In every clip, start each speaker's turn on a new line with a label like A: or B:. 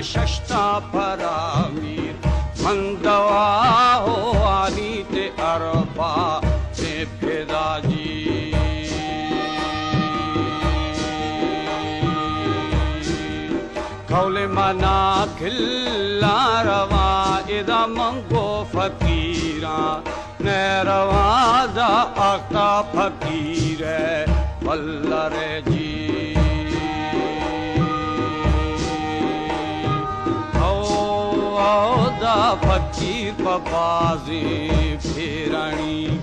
A: शष्टा परामीर मंदवा हो आनी ते अरबा ते फिराजी कौले मना खिल्ला रवा इदा मंगो फकीरा नरवाजा आका फकीर है वल्लरे जी फकीर पपाजी फेरानी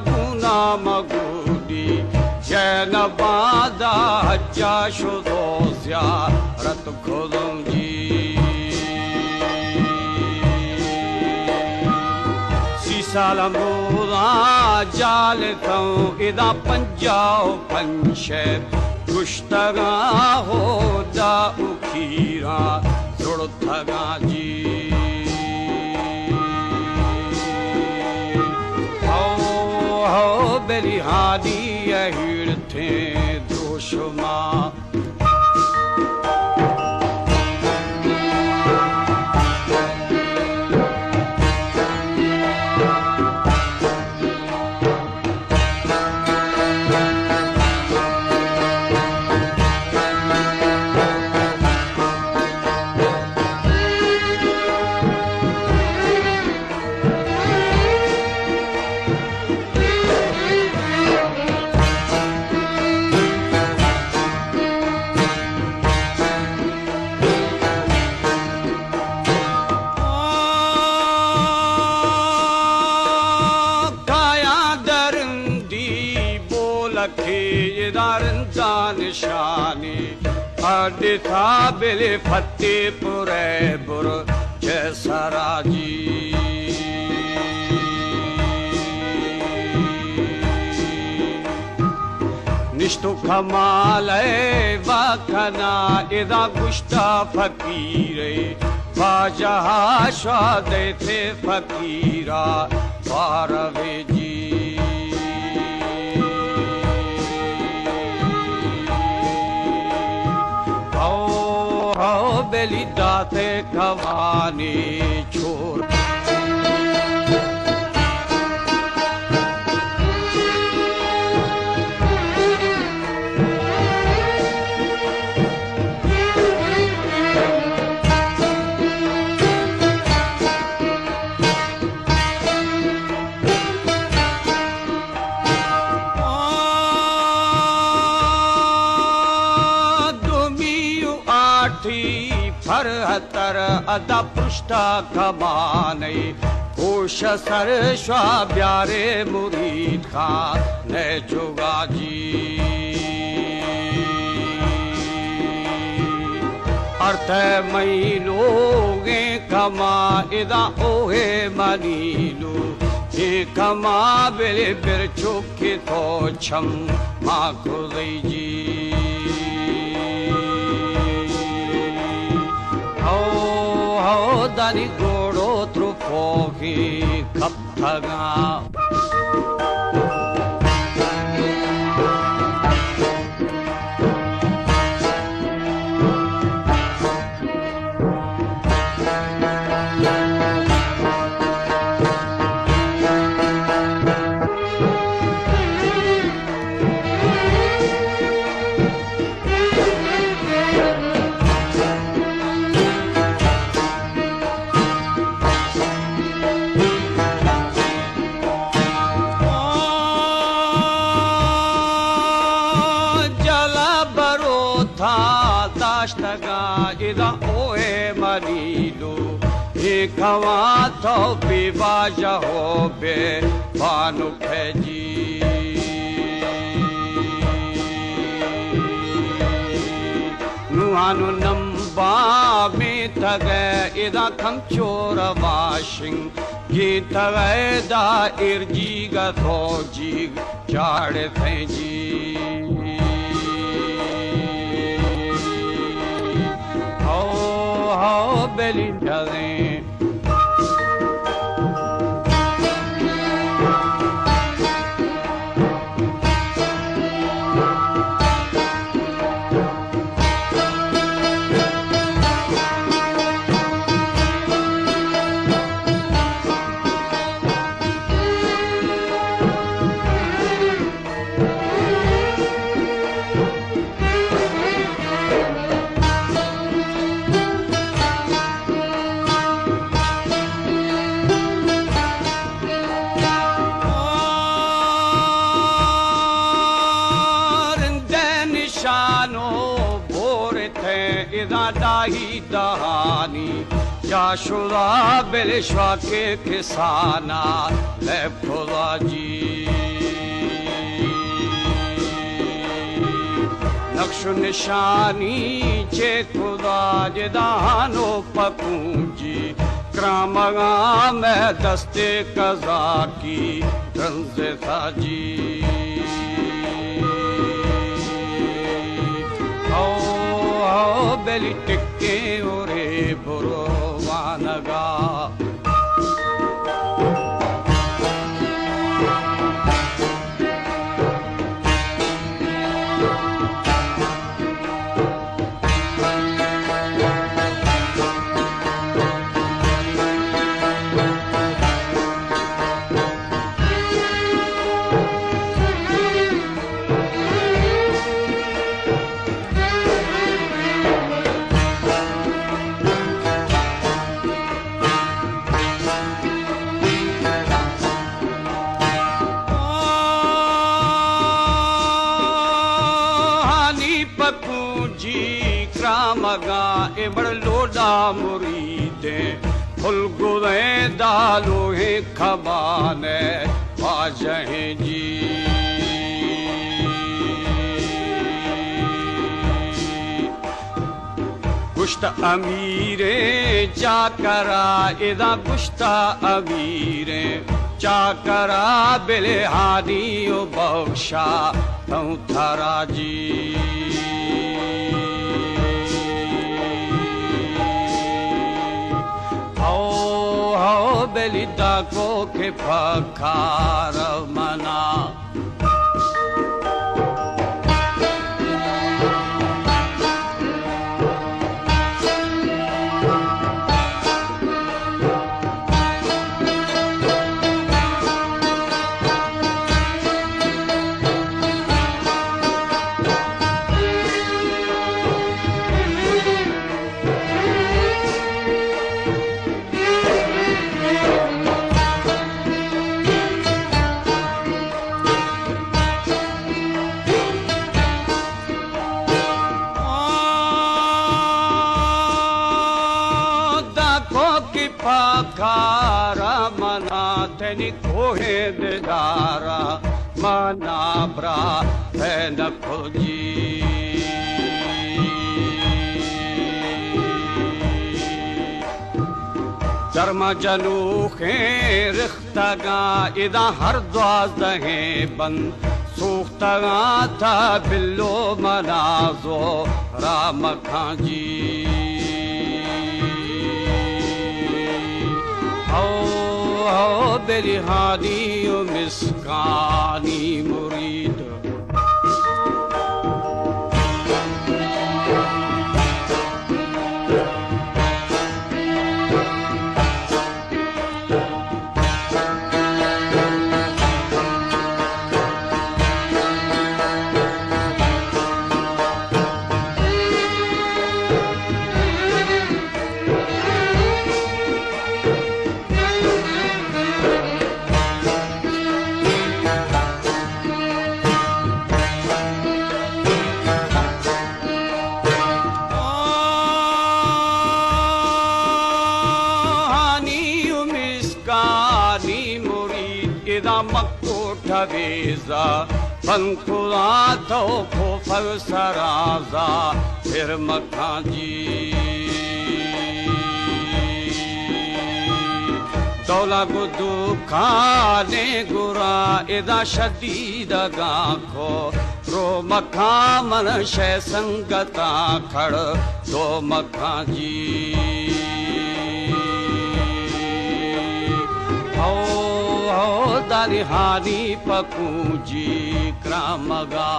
A: गुना मगुडी जैनबादा हज्जा शुदो ज़ियारत खुदूंगी सीसाल मूला जाल तौ इदा पंजाओ पंशे गुश्तगा हो दा उखीरा जुड़थगा जी बेली हादी हिड़थे दोषमा निशानी अडिथा बिले फतेहपुर बुर जैसरा जी निष्ठु कमाल वखना इदा गुश्ता फकीरे बाजहा शादे थे फकीरा बारवे जी बेली दाते कवानी छोड़ फरहतर अदा पृष्ठा कमाने होश सर श्वा ब्यारे मुरीद खा ने जुगा जी अर्थ महीनोगे कमा इदा ओहे मनीलू कमा बेले बिर चुके तो छम माँ खुदी जी दानी गोड़ो त्रुपोगी कपथगा खवा तो बेवाजा हो बे बानु फैजी नुहानु नंबा में तगे इदा खम चोर वाशिंग ये तगे दा इर्जी गा थोजी चाड़े फैजी हो बेलिंडले दाही दहानी जाशुदा बिलश्वा के किसाना ले खुदा जी नक्श निशानी चे खुदा जदानो पपूंजी क्रामगा में दस्ते कजा की रंज साजी बेली टिक्के ओरे बुरो वानगा मगा एबड़ लोडा मुरीदे फुल गुरे दालो है खबाने बाजहे जी गुश्त अमीरे चाकरा इदा गुश्त अमीरे चाकरा बिले हादी ओ बख्शा तू थारा जी बेलिदा को के फखार मना पखारा मना तेनी कोहे दिदारा मना ब्रा है न खोजी धर्म जनूखे रिख्तगा इदा हर द्वाज़हे बंद सूख्तगा था बिल्लो मनाजो राम खांजी हो बेली हादी ओ मिस्कानी मुरीद इदा मक्कोठ वेजा फन खुदा तो खोफल सराजा फिर मखा जी दौला गुदू खाने गुरा इदा शदीद गाखो रो मखा मन शै संगता खड़ दो मखा जी हो दरिहानी पकूजी क्रामगा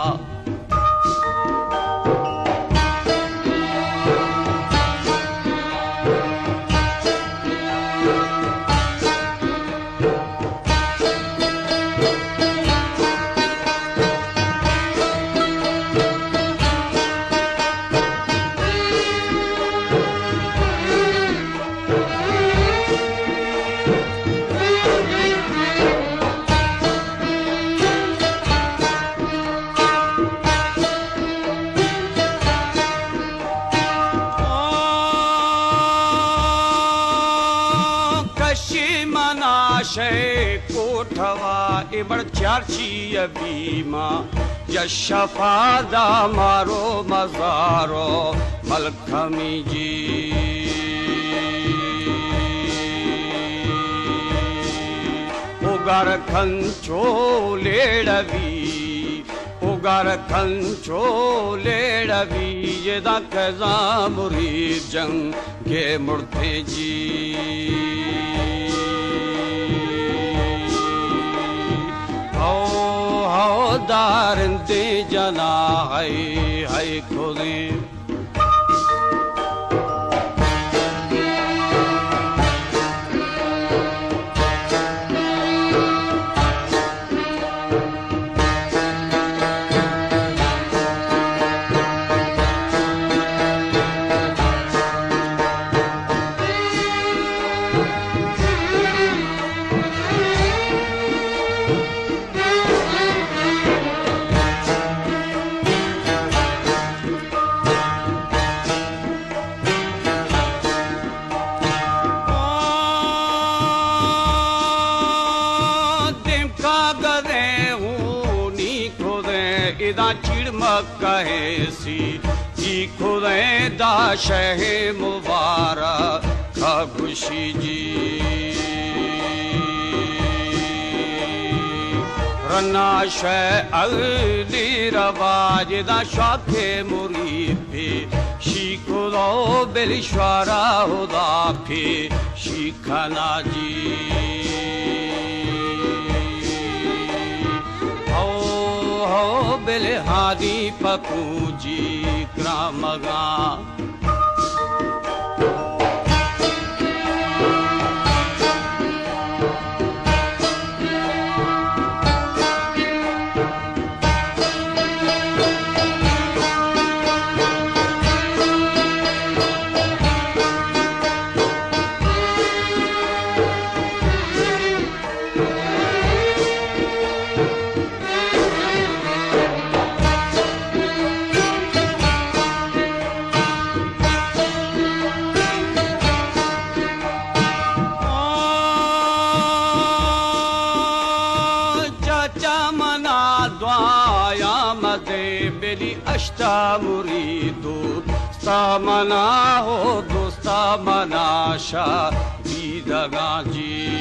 A: कोठवा इबड़ चारची बीमा यशफादा मारो मजारो मलखमी जी उगर खंचो लेड़वी उगर खंचो लेड़वी ये दा कजा मुरीद जंग के मुर्ते जी दारंदे जना है खुदे कहे सी जी खुदे दा शह मुबारक खुशी जी रन्ना शह अली रवाज दा शाखे मुरीद पे शीखुदो बिलश्वारा हुदा फे शीखना जी बिलहादी पकूजी क्रामगा अष्टा मुरीदो सामना हो दोस्ता मनाशा दीदगा जी